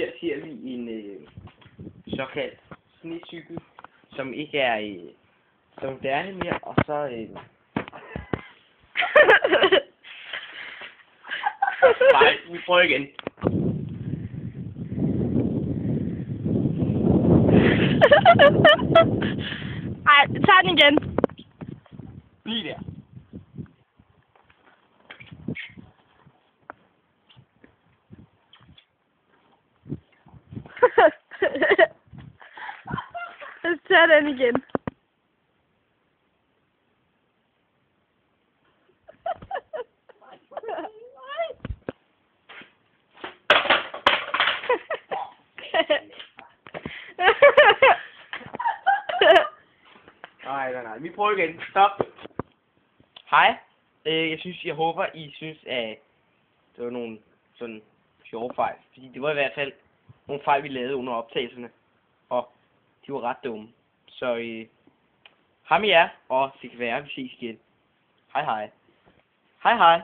her ser vi en såkaldt snecykel, som ikke er så moderne mere, og så nej, vi prøver igen. Ej, tag den igen. Bliv der. Tag den igen. Nej. Vi prøver igen. Stop. Hej. Jeg håber, I synes, at det var nogle sådan sjove fejl. Fordi det var i hvert fald nogle fejl, vi lavede under optagelserne. Og de var ret dumme. Så hej med jer, og det kan være, at vi ses igen. Hej hej. Hej hej.